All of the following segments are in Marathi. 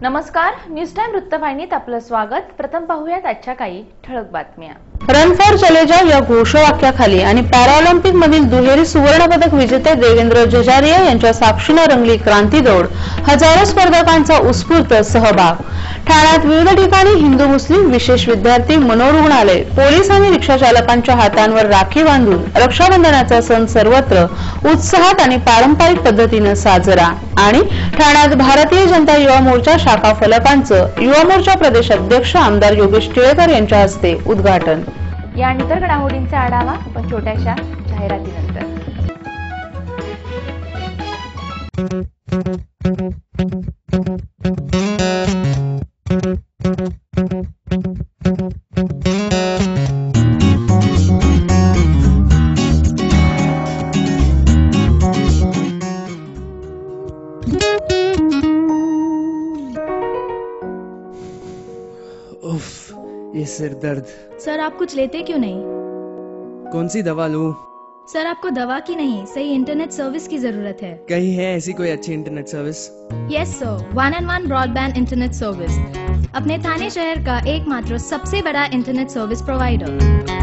नमस्कार, न्यूज टाइम वृत्तवाहिनीत आपलं स्वागत। प्रथम पाहूयात आजच्या काही ठळक बातम्या। रन फॉर चले जाओ या घोषवाक्याखाली आणि पॅराऑलिम्पिक मधील दुहेरी सुवर्ण पदक विजेते देवेंद्र झझारिया यांच्या साक्षीने रंगली क्रांती दौड। हजारो स्पर्धकांचा उत्स्फूर्त सहभाग। ठाण्यात विविध ठिकाणी हिंदू मुस्लिम विशेष विद्यार्थी मनोरुग्णालय, पोलीस आणि रिक्षा चालकांच्या हातांवर राखी बांधून रक्षाबंधनाचा सण सर्वत्र उत्साहात आणि पारंपरिक पद्धतीने साजरा। आणि ठाण्यात भारतीय जनता युवा मोर्चा शाखा फलकांचं युवा मोर्चा प्रदेश अध्यक्ष आमदार योगेश टिळेकर यांच्या हस्ते उद्घाटन। यानंतर घडामोडींचा आढावा आपण छोट्याशा जाहिरातीनंतर। ये सिर दर्द। सर आप कुछ लेते क्यों नहीं? कौन सी दवा लूं? सर आपको दवा की नहीं, सही इंटरनेट सर्विस की जरूरत है। कहीं है ऐसी कोई अच्छी internet service? Yes sir, 1&1 broadband internet service, अपने ठाणे शहर का एकमात्र सबसे बड़ा इंटरनेट सर्विस प्रोवाइडर।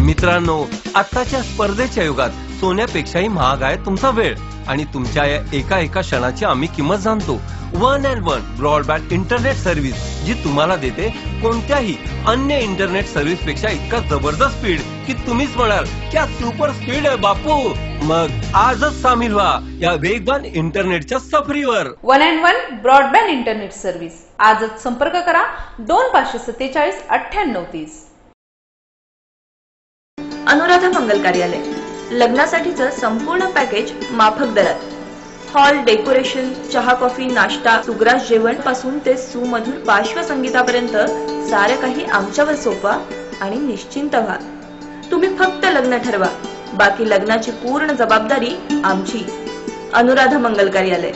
मित्रांनो, आताच्या स्पर्धेच्या युगात सोन्यापेक्षाही महाग आहे तुमचा वेळ आणि तुमच्या या एका क्षणाची आम्ही किंमत जाणतो। 1&1 ब्रॉडबँड इंटरनेट सर्व्हिस जी तुम्हाला देते कोणत्याही अन्य इंटरनेट सर्व्हिस पेक्षा इतका जबरदस्त स्पीड की तुम्हीच म्हणाल क्या सुपर स्पीड आहे बापू। मग आजच सामील व्हा या वेगवान इंटरनेटच्या सफरीवर। 1&1 ब्रॉडबँड इंटरनेट सर्व्हिस, आजच संपर्क करा 2547 9830। अनुराधा मंगल कार्यालय, लग्नासाठीचं संपूर्ण पॅकेज माफक दरात। हॉल, डेकोरेशन, चहा, कॉफी, नाश्ता, सुग्रास जेवण पासून ते सुमधुर पार्श्वसंगीतापर्यंत सारे काही आमच्यावर सोपवा आणि निश्चिंत व्हा। तुम्ही फक्त लग्न ठरवा, बाकी लग्नाची पूर्ण जबाबदारी आमची। अनुराधा मंगल कार्यालय,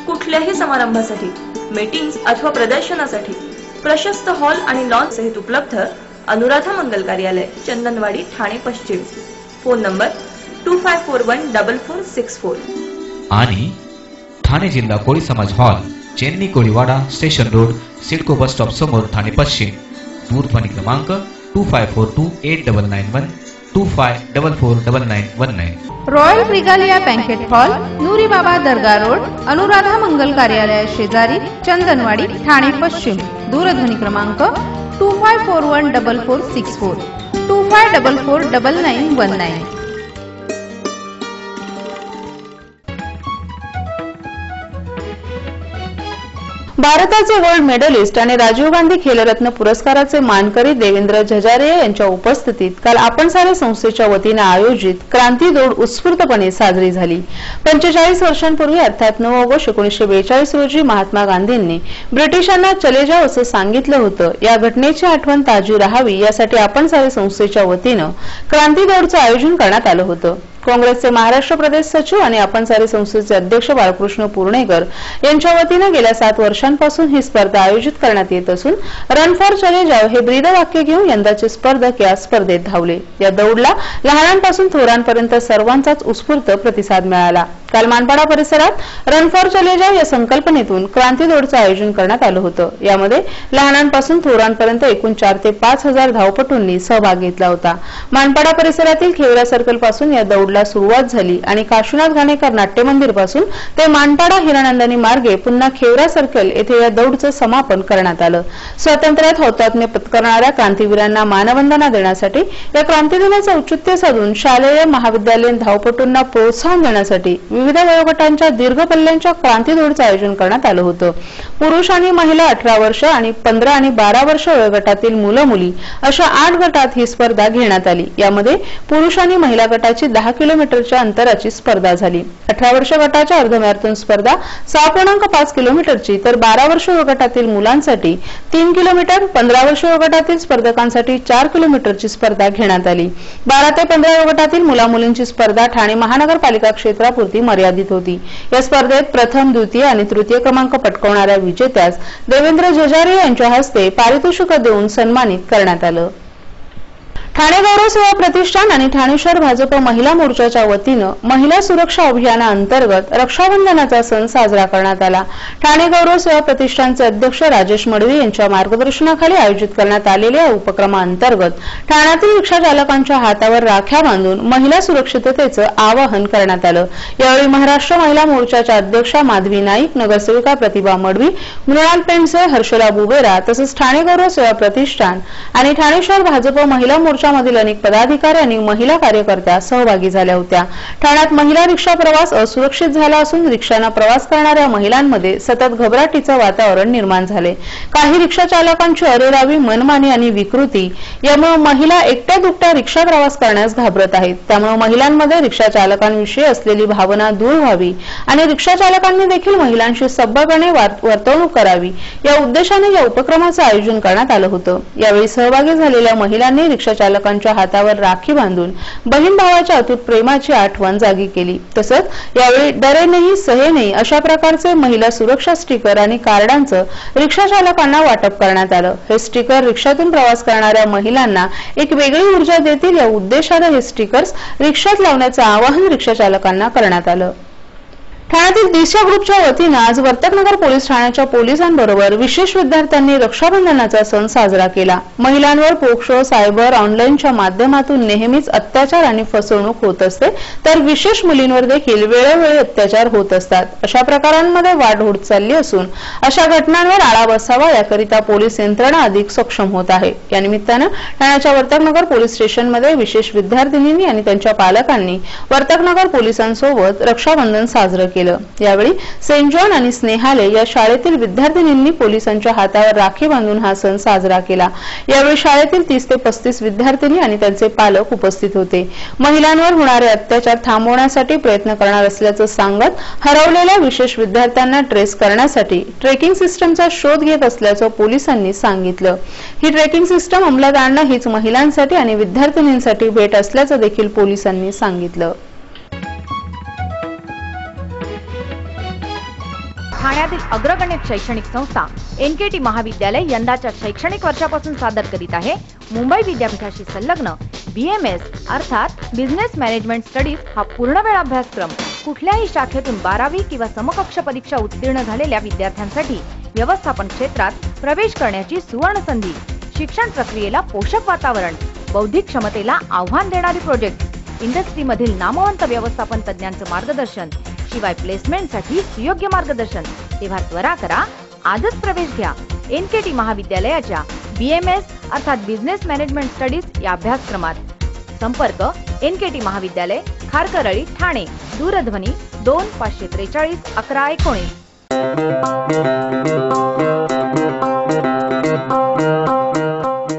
कुठल्याही समारंभासाठी, मीटिंग्स अथवा प्रदर्शनासाठी प्रशस्त हॉल आणि लॉन सहित उपलब्ध। अनुराधा मंगल कार्यालय, चंदनवाडी, ठाणे पश्चिम। Phone number 25414464। आणि ठाणे जिल्हा कोळी समाज hall, Chenni Koliwada, station road, CIDCO bus stop समोर, ठाणे पश्चिम। दूरध्वनी क्रमांक 25428991 25449919। Royal regalia banquet hall, Noori Baba Dargah road, Anuradha मंगल कार्यालय शेजारी, चंदनवाडी, ठाणे पश्चिम। दूरध्वनी क्रमांक 25414464 25449919। भारताचे गोल्ड मेडलिस्ट आणि राजीव गांधी खेलरत्न पुरस्काराचे मानकरी देवेंद्र झझारिया यांच्या उपस्थितीत काल आपण सारे संस्थेच्या वतीने आयोजित क्रांती दौड उत्स्फूर्तपणे साजरी झाली। 45 वर्षांपूर्वी अर्थात 9 ऑगस्ट 1942 रोजी महात्मा गांधींनी ब्रिटिशांना चले जाओ असं सांगितलं होतं। या घटनेची आठवण ताजी राहावी यासाठी आपण सारे संस्थेच्या वतीने क्रांती दौडचं आयोजन करण्यात आलं होतं। काँग्रेसचे महाराष्ट्र प्रदेश सचिव आणि आपण सारे संस्थेचे अध्यक्ष बाळकृष्ण पूर्णेकर यांच्या वतीने गेल्या 7 वर्षांपासून ही स्पर्धा आयोजित करण्यात येत असून रन फॉर चले जाओ हे ब्रीदवाक्य घेऊन यंदाचे स्पर्धक या स्पर्धेत धावले। या दौडला लहानांपासून थोरांपर्यंत सर्वांचाच उत्स्फूर्त प्रतिसाद मिळाला। काल मानपाडा परिसरात रन फॉर चले जाओ या संकल्पनेतून क्रांती दौडचं आयोजन करण्यात आलं होतं। यामध्ये लहानांपासून थोरांपर्यंत एकूण 4 ते 5 हजार धावपटूंनी सहभाग घेतला होता। मानपाडा परिसरातील खेवरा सर्कल पासून या दौडला सुरुवात झाली आणि काशीनाथ घाणेकर नाट्य मंदिर पासून ते मानपाडा हिरानंदानी मार्गे पुन्हा खेवरा सर्कल येथे या दौडचं समापन करण्यात आलं। स्वातंत्र्यात हौतात्म्य पत्करणाऱ्या क्रांतीवीरांना मानवंदना देण्यासाठी या क्रांती दिनाचं औचित्य साधून शालेय महाविद्यालयीन धावपटूंना प्रोत्साहन देण्यासाठी विविध वयोगटांच्या दीर्घ पल्ल्यांच्या क्रांती दौडचं आयोजन करण्यात आलं होतं। पुरुष आणि महिला 18 वर्ष आणि 15 आणि 12 वर्ष वयोगटातील मुलं मुली अशा 8 गटात ही स्पर्धा घेण्यात आली। यामध्ये पुरुष आणि महिला गटाची 10 किलोमीटरच्या अंतराची स्पर्धा झाली। 18 वर्ष गटाच्या अर्ध मॅरेथॉन स्पर्धा 6.5 किलोमीटरची तर 12 वर्ष वयोगटातील मुलांसाठी 3 किलोमीटर, 15 वर्ष वयोगटातील स्पर्धकांसाठी 4 किलोमीटरची स्पर्धा घेण्यात आली। 12 ते 15 वयोगटातील मुलामुलींची स्पर्धा ठाणे महानगरपालिका क्षेत्रापुरती मर्यादित होती। या स्पर्धेत प्रथम, द्वितीय आणि तृतीय क्रमांक पटकावणाऱ्या विजेत्यास देवेंद्र झझारिया यांच्या हस्ते पारितोषिक देऊन सन्मानित करण्यात आलं। ठाणे गौरव सेवा प्रतिष्ठान आणि ठाणे शहर भाजप महिला मोर्चाच्या वतीनं महिला सुरक्षा अभियानाअंतर्गत रक्षाबंधनाचा सण साजरा करण्यात आला। ठाणे गौरव सेवा प्रतिष्ठानचे अध्यक्ष राजेश मडवी यांच्या मार्गदर्शनाखाली आयोजित करण्यात आलेल्या या उपक्रमाअंतर्गत ठाण्यातील रिक्षा चालकांच्या हातावर राख्या बांधून महिला सुरक्षिततेचं आवाहन करण्यात आलं। यावेळी महाराष्ट्र महिला मोर्चाच्या अध्यक्षा माधवी नाईक, नगरसेविका प्रतिभा मडवी, मृणाल पेंडसे, हर्षला बुबेरा तसंच ठाणे गौरव सेवा प्रतिष्ठान आणि ठाणे शहर भाजप महिला मोर्चामधील अनेक पदाधिकारी आणि महिला कार्यकर्त्या सहभागी झाल्या होत्या। ठाण्यात महिला रिक्षा प्रवास असुरक्षित झाला असून रिक्षाने प्रवास करणाऱ्या महिलांमध्ये सतत घबराटीचं वातावरण निर्माण झाले। काही रिक्षा चालकांची अरेरावी, मनमानी आणि विकृती यामुळे महिला एकट्या दुकट्या रिक्षा प्रवास करण्यास घाबरत आहेत। त्यामुळे महिलांमध्ये रिक्षा चालकांविषयी असलेली भावना दूर व्हावी आणि रिक्षा चालकांनी देखील महिलांशी सभ्यपणे वर्तवणूक करावी या उद्देशाने या उपक्रमाचे आयोजन करण्यात आलं होतं। यावेळी सहभागी झालेल्या महिलांनी रिक्षा चालकांच्या हातावर राखी बांधून बहीण भावाच्या अतूट प्रेमाची आठवण जागी केली। तसंच यावेळी डरे नहीं सहे नहीं अशा प्रकारचे महिला सुरक्षा स्टिकर आणि कार्डांचं रिक्षा चालकांना वाटप करण्यात आलं। हे स्टिकर रिक्षातून प्रवास करणाऱ्या महिलांना एक वेगळी ऊर्जा देतील या उद्देशाने हे स्टिकर्स रिक्षात लावण्याचं आवाहन रिक्षा चालकांना करण्यात आलं। ठाण्यातील दिशा ग्रुपच्या वतीनं आज वर्तकनगर पोलीस ठाण्याच्या पोलिसांबरोबर विशेष विद्यार्थ्यांनी रक्षाबंधनाचा सण साजरा केला। महिलांवर पोक्सो, सायबर, ऑनलाईनच्या माध्यमातून नेहमीच अत्याचार आणि फसवणूक होत असते, तर विशेष मुलींवर देखील वेळोवेळी अत्याचार होत असतात। अशा प्रकारांमध्ये वाढ होत चालली असून अशा घटनांवर आळा बसावा याकरिता पोलीस यंत्रणा अधिक सक्षम होत आहे। या निमित्तानं ठाण्याच्या वर्तकनगर पोलीस स्टेशनमध्ये विशेष विद्यार्थिनींनी आणि त्यांच्या पालकांनी वर्तकनगर पोलिसांसोबत रक्षाबंधन साजरं केलं। यावेळी सेंट जॉन आणि स्नेहालय या शाळेतील विद्यार्थिनींनी पोलिसांच्या हातावर राखी बांधून हा सण साजरा केला। यावेळी शाळेतील 30 ते 35 विद्यार्थिनी आणि त्यांचे पालक उपस्थित होते। महिलांवर होणारे अत्याचार थांबवण्यासाठी प्रयत्न करणार असल्याचं सांगत हरवलेल्या विशेष विद्यार्थ्यांना ट्रेस करण्यासाठी ट्रेकिंग सिस्टमचा शोध घेत असल्याचं पोलिसांनी सांगितलं। ही ट्रेकिंग सिस्टम अंमलात आणणं हीच महिलांसाठी आणि विद्यार्थिनींसाठी भेट असल्याचं देखील पोलिसांनी सांगितलं। ठाण्यातील अग्रगण्य शैक्षणिक संस्था एनकेटी महाविद्यालय यंदाच्या शैक्षणिक वर्षापासून सादर करीत आहे मुंबई विद्यापीठाशी संलग्न BMS अर्थात बिझनेस मॅनेजमेंट स्टडीज हा पूर्णवेळ अभ्यासक्रम। कुठल्याही शाखेतून 12वी किंवा समकक्ष परीक्षा उत्तीर्ण झालेल्या विद्यार्थ्यांसाठी व्यवस्थापन क्षेत्रात प्रवेश करण्याची सुवर्ण संधी। शिक्षण प्रक्रियेला पोषक वातावरण, बौद्धिक क्षमतेला आव्हान देणारी प्रोजेक्ट, इंडस्ट्रीमधील नामवंत व्यवस्थापन तज्ञांचं मार्गदर्शन, शिवाय प्लेसमेंटसाठी सुयोग्य मार्गदर्शन। तेव्हा त्वरा करा, आजच प्रवेश घ्या एनकेटी महाविद्यालयाच्या BMS अर्थात बिझनेस मॅनेजमेंट स्टडीज या अभ्यासक्रमात। संपर्क एनकेटी महाविद्यालय, खारकरळी, ठाणे, दूरध्वनी 2543 1119।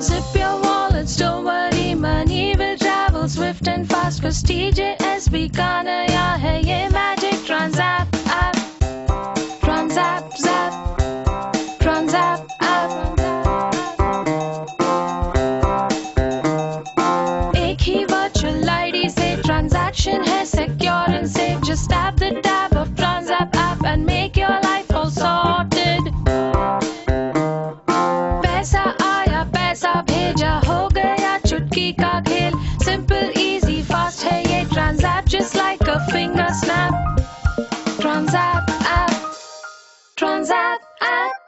Zip your wallets, don't worry, money will travel swift and fast, 'cause TJSB का नया है ये magic Tranzapp app. Tranzapp zap, Tranzapp app, एक ही वर्चुअल आईडी से ट्रांजैक्शन है secure and safe. Just tap the tab of Tranzapp app and make your life all sorted. पैसा आया, पैसा भेजा, हो गया चुटकी का खेल। सिंपल, इजी, फास्ट है ये Tranzapp, just like a finger snap। Tranzapp app, Tranzapp app.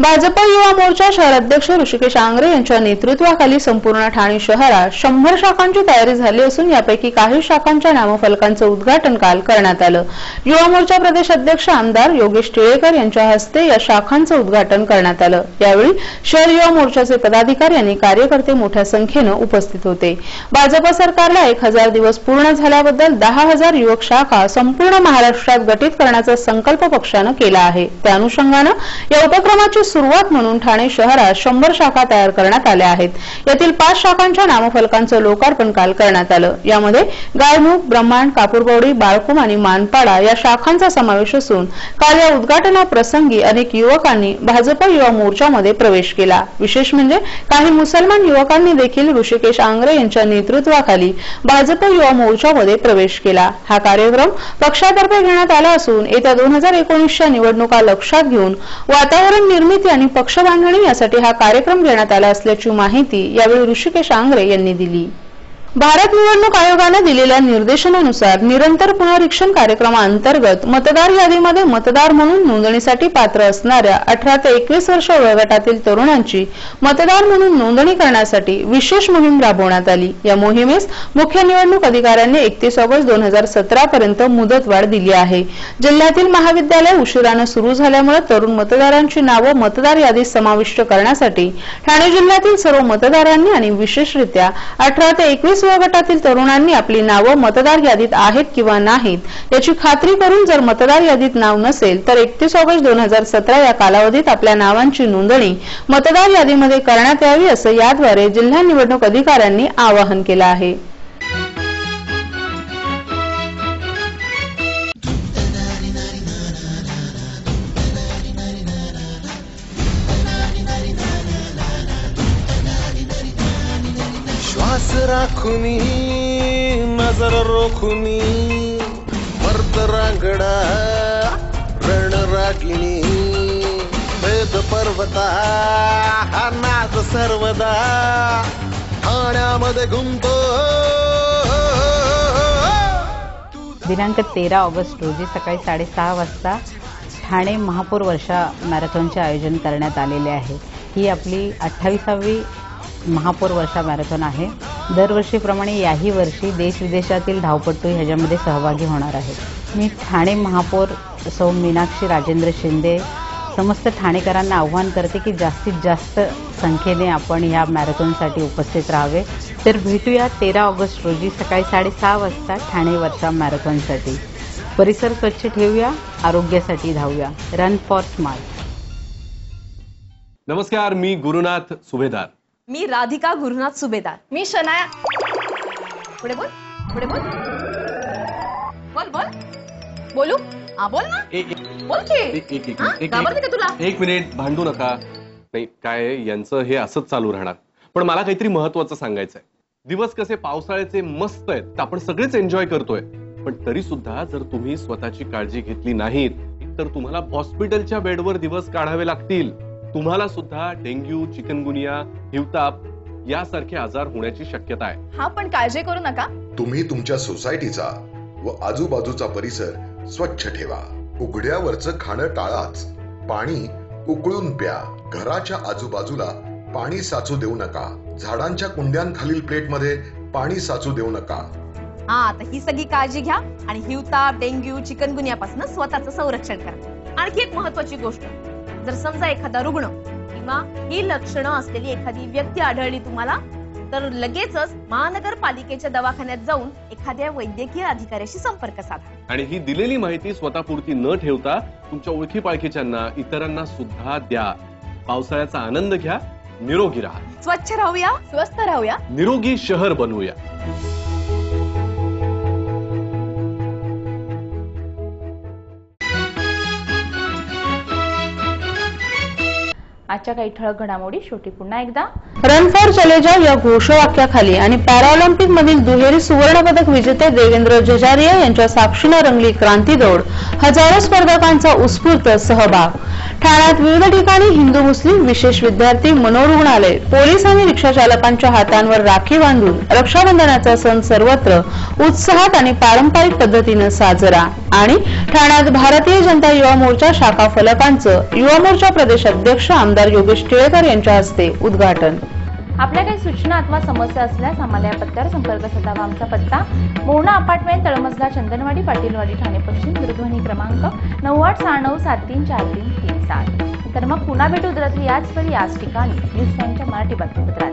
Bhajap युवा मोर्चा शहर अध्यक्ष ऋषिकेश आंग्रे यांच्या नेतृत्वाखाली संपूर्ण ठाणे शहरात 100 शाखांची तयारी झाली असून यापैकी काही शाखांच्या नामफलकांचं उद्घाटन काल करण्यात आलं। युवा मोर्चा प्रदेश अध्यक्ष आमदार योगेश टिळेकर यांच्या हस्ते या शाखांचं उद्घाटन करण्यात आलं। यावेळी शहर युवा मोर्चाचे पदाधिकारी आणि कार्यकर्ते मोठ्या संख्येनं उपस्थित होते। भाजप सरकारला 1000 दिवस पूर्ण झाल्याबद्दल 10,000 युवक शाखा संपूर्ण महाराष्ट्रात गठीत करण्याचा संकल्प पक्षानं केला आहे। त्या अनुषंगानं या उपक्रमाची सुरुवात म्हणून ठाणे शहरात 100 शाखा तयार करण्यात आल्या आहेत। यातील 5 शाखांच्या नामफलकांचं लोकार्पण काल करण्यात आलं। यामध्ये गायमुख, ब्रह्मांड, कापूरबवडी, बाळकुम आणि मानपाडा या शाखांचा समावेश असून काल या उद्घाटनाप्रसंगी अनेक युवकांनी भाजप युवा मोर्चामध्ये प्रवेश केला। विशेष म्हणजे काही मुसलमान युवकांनी देखील ऋषिकेश आंग्रे यांच्या नेतृत्वाखाली भाजप युवा मोर्चामध्ये प्रवेश केला। हा कार्यक्रम पक्षातर्फे घेण्यात आला असून येत्या 2019च्या निवडणुका लक्षात घेऊन वातावरण निर्मिती माहिती आणि पक्ष बांधणी यासाठी हा कार्यक्रम घेण्यात आला असल्याची माहिती यावेळी ऋषिकेश आंग्रे यांनी दिली. भारत निवडणूक आयोगाने दिलेल्या निर्देशनानुसार निरंतर पुनरीक्षण कार्यक्रमाअंतर्गत मतदार यादीमध्ये मतदार म्हणून नोंदणीसाठी पात्र असणाऱ्या 18 ते 21 वर्ष वयोगटातील तरुणांची मतदार म्हणून नोंदणी करण्यासाठी विशेष मोहीम राबवण्यात आली. या मोहिमेस मुख्य निवडणूक अधिकाऱ्यांनी 31 ऑगस्ट 2017 पर्यंत मुदतवाढ दिली आहे. जिल्ह्यातील महाविद्यालय उशिराने सुरू झाल्यामुळे तरुण मतदारांची नावे मतदार यादीत समाविष्ट करण्यासाठी ठाणे जिल्ह्यातील सर्व मतदारांनी आणि विशेषरित्या 18 ते 21 वयोगटातील तरुणांनी आपली नावे मतदार यादीत आहेत किंवा नाहीत याची खात्री करून जर मतदार यादीत नाव नसेल तर 31 ऑगस्ट 2017 या कालावधीत आपल्या नावांची नोंदणी मतदार यादीमध्ये करण्यात यावी असं याद्वारे जिल्हा निवडणूक अधिकाऱ्यांनी आवाहन केलं आहे. श्वास राखुनी नजर रोखुनी मर्द रांगडा रणरागिणी वेद पर्वता हा नाद सर्वदा ठाण्यामध्ये घुमतो. दिनांक 13 ऑगस्ट रोजी सकाळी 6:30 वाजता ठाणे महापौर वर्षा मॅरेथॉनचे आयोजन करण्यात आलेले आहे. ही आपली 28वी महापौर वर्षा मॅरेथॉन आहे. दरवर्षीप्रमाणे याही वर्षी देश विदेशातील धावपटू ह्याच्यामध्ये सहभागी होणार आहेत. मी ठाणे महापौर सौ मीनाक्षी राजेंद्र शिंदे समस्त ठाणेकरांना आव्हान करते की जास्तीत जास्त संख्येने आपण ह्या मॅरेथॉनसाठी उपस्थित राहावे. तर भेटूया 13 ऑगस्ट रोजी सकाळी 6:30 वाजता ठाणे वर्षा मॅरेथॉनसाठी. परिसर स्वच्छ ठेवूया, आरोग्यासाठी धावूया. Run for smart. नमस्कार, मी गुरुनाथ सुभेदार. मी राधिका गुरुनाथ सुभेदार. मी शनाया. पुढे बोल, पुढे बोल, बोल बोल बोलू. बोल ना, बोल की. घाबरते का तुला? एक मिनिट, भांडू नका. नाही काय यांचं हे असंच चालू राहणार. पण मला काहीतरी महत्वाचं सांगायचं आहे. दिवस कसे पावसाळ्याचे मस्त आहेत, आपण सगळेच एन्जॉय करतोय. पण तरी सुद्धा जर तुम्ही स्वतःची काळजी घेतली नाहीत तर तुम्हाला हॉस्पिटलच्या बेडवर दिवस काढावे लागतील. तुम्हाला सुद्धा डेंग्यू, चिकनगुनिया, हिवताप यासारखे आजार होण्याची शक्यता आहे. हा, पण काळजी करू नका. तुम्ही तुमच्या सोसायटीचा व आजूबाजूचा परिसर स्वच्छ ठेवा. उघड्यावरचं खाणं टाळाच. पाणी उकळून प्या. घराच्या आजूबाजूला पाणी साचू देऊ नका. झाडांच्या कुंड्यांखालील प्लेटमध्ये पाणी साचू देऊ नका. तर ही सगळी काळजी घ्या आणि हिवताप, डेंग्यू, चिकनगुनियापासून स्वतःचं संरक्षण करा. आणखी एक महत्वाची गोष्ट, जर समजा एखादा रुग्ण किंवा ही लक्षणं असलेली एखादी व्यक्ती आढळली तुम्हाला, तर लगेचच महानगरपालिकेच्या दवाखान्यात जाऊन एखाद्या वैद्यकीय अधिकाऱ्याशी संपर्क साधा. आणि ही दिलेली माहिती स्वतःपुरती न ठेवता तुमच्या ओळखी पाळखीच्यांना, इतरांना सुद्धा द्या. पावसाळ्याचा आनंद घ्या. निरोगी राहा. स्वच्छ राहूया, स्वस्थ राहूया, निरोगी शहर बनवूया. आजच्या काही ठळक घडामोडी शेवटी पुन्हा एकदा. रन फॉर चले जाओ या घोषवाक्याखाली आणि पॅराऑलिम्पिक मधील दुहेरी सुवर्ण पदक विजेते देवेंद्र झझारिया यांच्या साक्षीने रंगली क्रांती दौड. हजारो स्पर्धकांचा उत्स्फूर्त सहभाग. ठाण्यात विविध ठिकाणी हिंदू मुस्लिम विशेष विद्यार्थी मनोरुग्णालय, पोलीस आणि रिक्षा चालकांच्या हातांवर राखी बांधून रक्षाबंधनाचा सण सर्वत्र उत्साहात आणि पारंपरिक पद्धतीने साजरा. आणि ठाण्यात भारतीय जनता युवा मोर्चा शाखा फलकांचं युवा मोर्चा प्रदेश अध्यक्ष आमदार योगेश टिळेकर यांच्या हस्ते उद्घाटन. आपल्या काही सूचना अथवा समस्या असल्यास आम्हाला या पत्त्यावर संपर्क साधावा. आमचा पत्ता मोहना अपार्टमेंट, तळमजला, चंदनवाडी, पाटीलवाडी, ठाणे पश्चिम. दूरध्वनी क्रमांक 9869734337. तर मग पुन्हा भेटू रात्री याच वेळी याच ठिकाणी न्यूज टाइमच्या मराठी बातमीपत्रात.